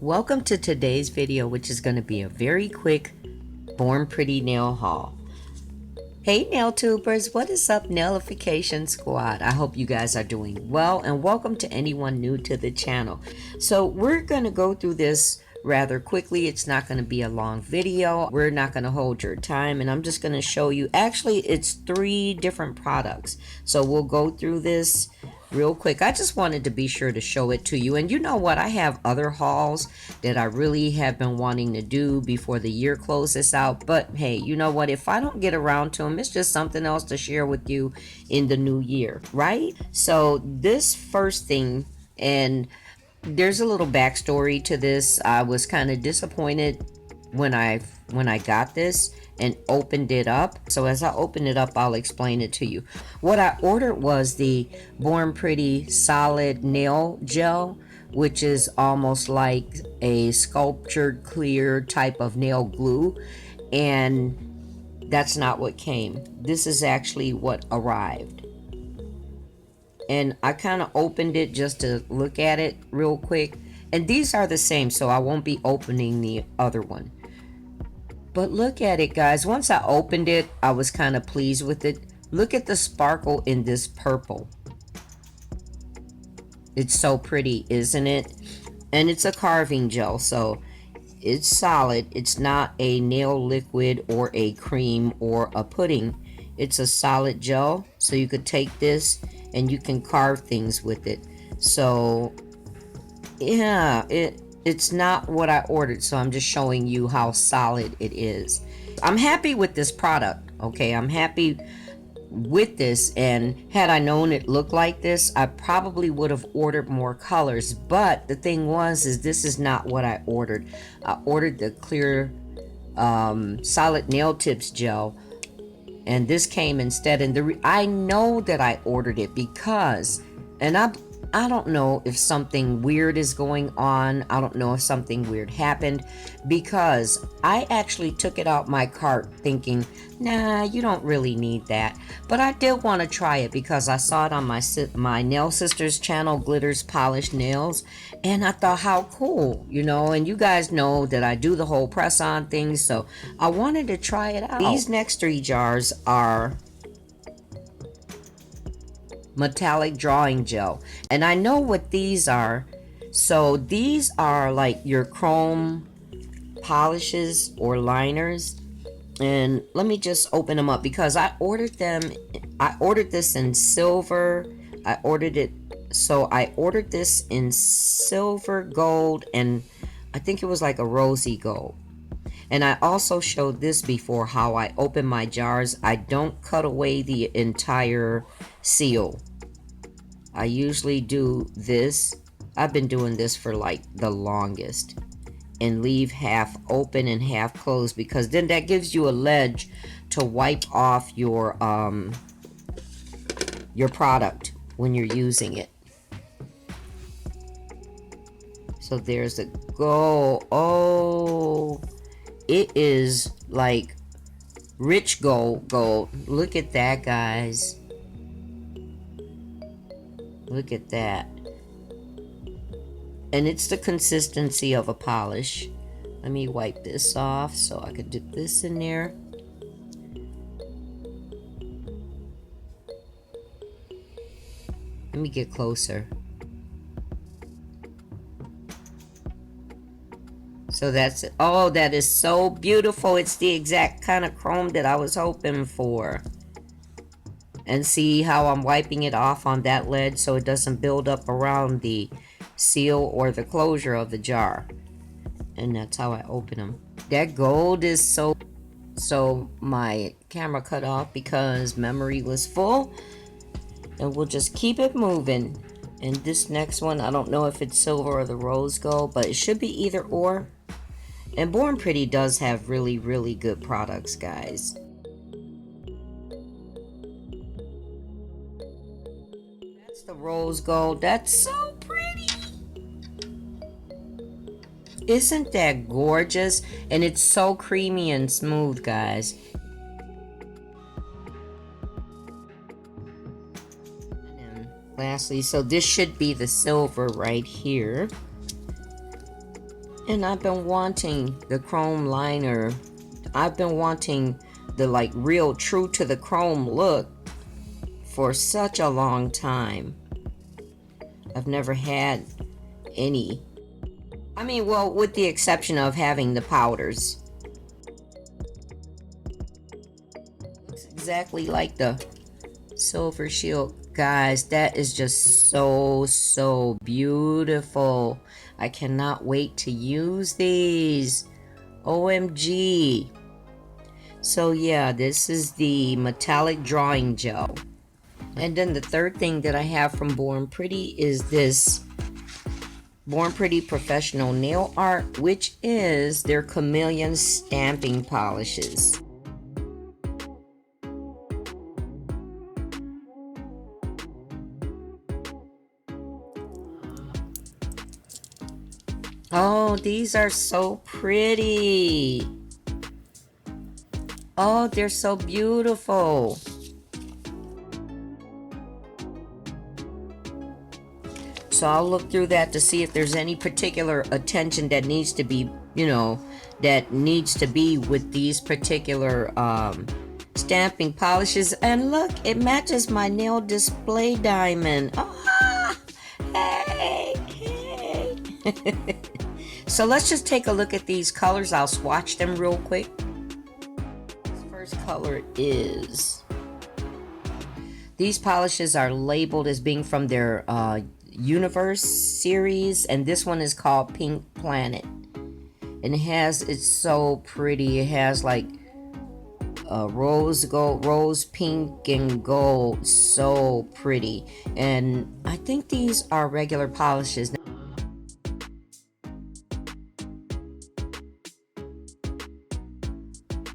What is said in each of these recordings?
Welcome to today's video, which is going to be a very quick Born Pretty nail haul. Hey NailTubers, what is up Nailification Squad? I hope you guys are doing well, and welcome to anyone new to the channel. So we're going to go through this rather quickly. It's not going to be a long video. We're not going to hold your time, and I'm just going to show you, actually it's 3 different products. So we'll go through this real quick. I just wanted to be sure to show it to you. And you know what, I have other hauls that I really have been wanting to do before the year closes out, but hey, you know what, if I don't get around to them, it's just something else to share with you in the new year, right? So this first thing, and there's a little backstory to this. I was kind of disappointed when I got this and opened it up. So as I open it up, I'll explain it to you. What I ordered was the Born Pretty solid nail gel, which is almost like a sculptured clear type of nail glue, and that's not what came. This is actually what arrived. And I kind of opened it just to look at it real quick, and these are the same, so I won't be opening the other one. But look at it, guys. Once I opened it, I was kind of pleased with it. Look at the sparkle in this purple. It's so pretty, isn't it? And it's a carving gel, so it's solid. It's not a nail liquid or a cream or a pudding. It's a solid gel, so you could take this and you can carve things with it. So yeah, it's not what I ordered, so I'm just showing you how solid it is. I'm happy with this product, okay? I'm happy with this, and had I known it looked like this, I probably would have ordered more colors. But the thing was, is this is not what I ordered. I ordered the clear solid nail tips gel, and this came instead. And I know that I ordered it because, and I don't know if something weird is going on. I don't know if something weird happened, because I actually took it out my cart thinking, nah, you don't really need that. But I did want to try it because I saw it on my nail sister's channel, Glitters Polished Nails, and I thought, how cool, you know. And you guys know that I do the whole press on thing, so I wanted to try it out. These next 3 jars are metallic drawing gel, and I know what these are. So these are like your chrome polishes or liners, and let me just open them up because I ordered this in silver. I ordered this in silver, gold, and I think it was like a rosy gold. And I also showed this before, how I open my jars. I don't cut away the entire seal. I usually do this. I've been doing this for like the longest, and leave half open and half closed, because then that gives you a ledge to wipe off your product when you're using it. So there's the gold. Oh, it is like rich gold. Look at that, guys. Look at that. And it's the consistency of a polish. Let me wipe this off so I could dip this in there. Let me get closer. So that's it. Oh, that is so beautiful. It's the exact kind of chrome that I was hoping for. And see how I'm wiping it off on that ledge so it doesn't build up around the seal or the closure of the jar. And that's how I open them. That gold is so my camera cut off because memory was full, and we'll just keep it moving. And this next one, I don't know if it's silver or the rose gold, but it should be either or. And Born Pretty does have really, really good products, guys. That's the rose gold. That's so pretty. Isn't that gorgeous? And it's so creamy and smooth, guys. And lastly, so this should be the silver right here. And I've been wanting the chrome liner. I've been wanting the like real true to the chrome look for such a long time. I've never had any. I mean, well, with the exception of having the powders. Looks exactly like the Silver Shield. Guys, that is just so beautiful. I cannot wait to use these. OMG. So yeah, this is the metallic drawing gel. And then the third thing that I have from Born Pretty is this Born Pretty Professional Nail Art, which is their Chameleon stamping polishes. Oh, these are so pretty. Oh, they're so beautiful. So I'll look through that to see if there's any particular attention that needs to be, that needs to be with these particular stamping polishes. And look, it matches my nail display diamond. Ah, hey. So let's just take a look at these colors. I'll swatch them real quick. This first color is... These polishes are labeled as being from their Universe series, and this one is called Pink Planet. And it's so pretty. It has like rose gold, rose pink and gold. So pretty. And I think these are regular polishes.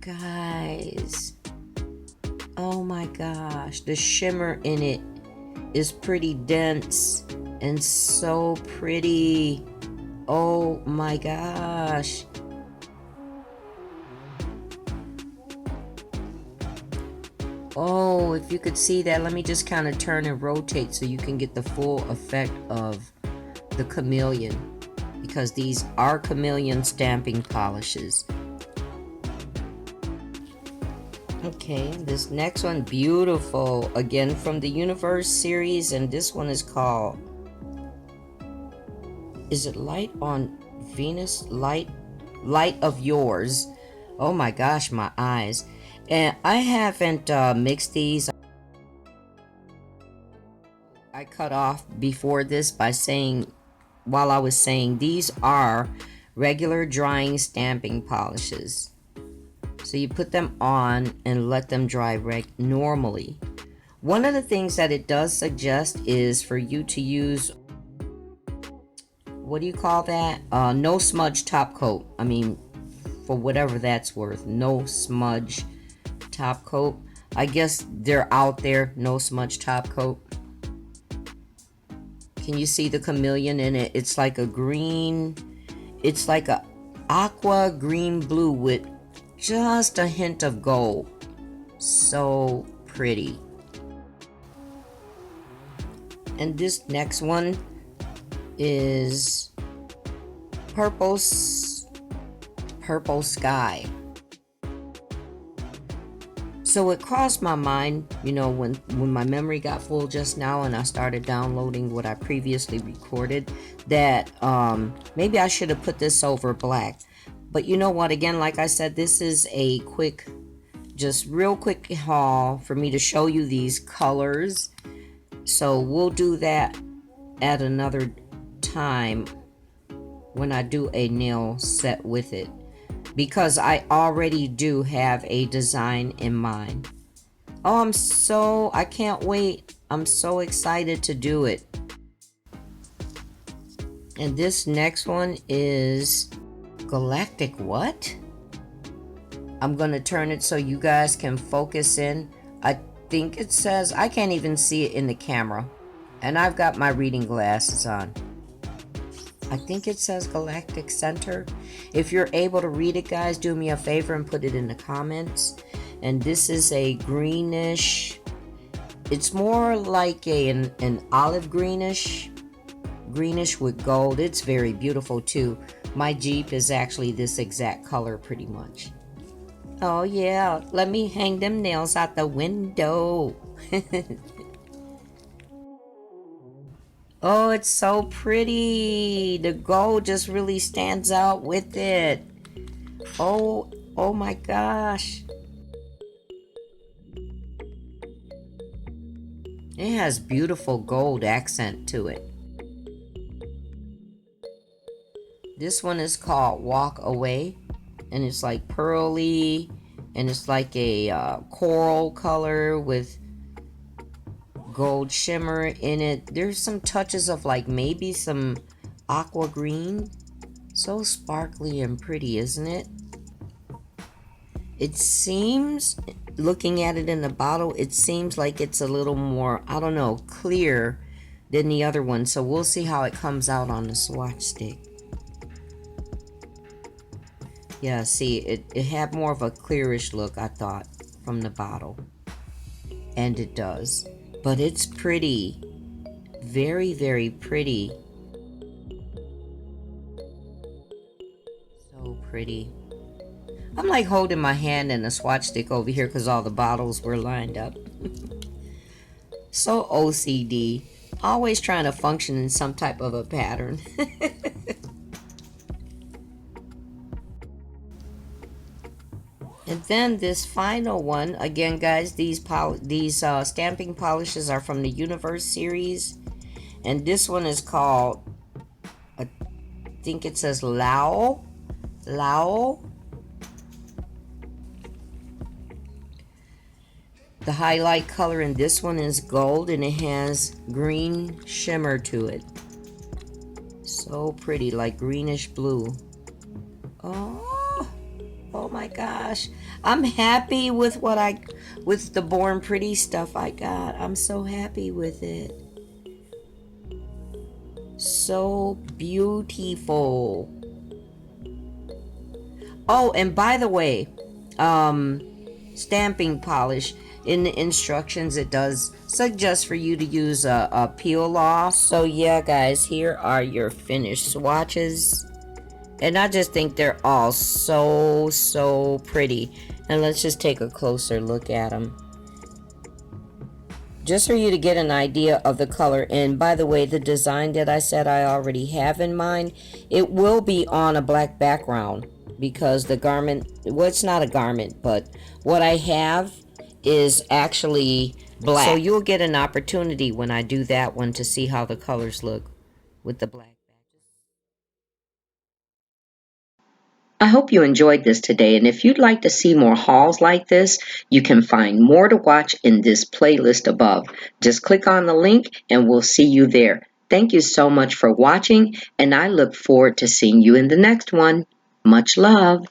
Guys, oh my gosh, the shimmer in it is pretty dense and so pretty. Oh my gosh. Oh, if you could see that, let me just kind of turn and rotate so you can get the full effect of the Chameleon, because these are Chameleon stamping polishes. Okay, this next one, beautiful, again from the Universe series, and this one is called, is it Light on Venus? Light of Yours. Oh my gosh, my eyes. And I haven't mixed these. I cut off before this by saying, while I was saying, these are regular drying stamping polishes. So you put them on and let them dry normally. One of the things that it does suggest is for you to use, what do you call that? No smudge top coat. I mean, for whatever that's worth, no smudge top coat. I guess they're out there, no smudge top coat. Can you see the Chameleon in it? It's like a green, it's like a aqua green blue with just a hint of gold. So pretty. And this next one is purple sky. So it crossed my mind, when my memory got full just now and I started downloading what I previously recorded, that maybe I should have put this over black. But you know what, again, like I said, this is a quick, just real quick haul for me to show you these colors. So we'll do that at another time when I do a nail set with it, because I already do have a design in mind. Oh, I can't wait. I'm so excited to do it. And this next one is Galactic what? I'm gonna turn it so you guys can focus in. I think it says, I can't even see it in the camera, and I've got my reading glasses on. I think it says Galactic Center. If you're able to read it, guys, do me a favor and put it in the comments. And this is a greenish, it's more like an olive greenish with gold. It's very beautiful too. My Jeep is actually this exact color pretty much. Oh yeah, let me hang them nails out the window. Oh, it's so pretty. The gold just really stands out with it. Oh, oh my gosh. It has beautiful gold accent to it. This one is called Walk Away, and it's like pearly, and it's like a coral color with gold shimmer in it. There's some touches of like maybe some aqua green. So sparkly and pretty, isn't it? It seems, looking at it in the bottle, it seems like it's a little more, I don't know, clear than the other one. So we'll see how it comes out on the swatch stick. Yeah, see, it had more of a clearish look, I thought, from the bottle. And it does. But it's pretty. Very, very pretty. So pretty. I'm like holding my hand in a swatch stick over here because all the bottles were lined up. So OCD. Always trying to function in some type of a pattern. And then this final one, again guys, these stamping polishes are from the Universe series. And this one is called, I think it says Lao. The highlight color in this one is gold and it has green shimmer to it. So pretty, like greenish blue. Oh my gosh. I'm happy with with the Born Pretty stuff I got. I'm so happy with it. So beautiful. Oh, and by the way, stamping polish, in the instructions it does suggest for you to use a peel off. So yeah guys, here are your finished swatches. And I just think they're all so pretty. And let's just take a closer look at them. Just for you to get an idea of the color. And by the way, the design that I said I already have in mind, it will be on a black background. Because the garment, well, it's not a garment, but what I have is actually black. So you'll get an opportunity when I do that one to see how the colors look with the black. I hope you enjoyed this today, and if you'd like to see more hauls like this, you can find more to watch in this playlist above. Just click on the link and we'll see you there. Thank you so much for watching, and I look forward to seeing you in the next one. Much love.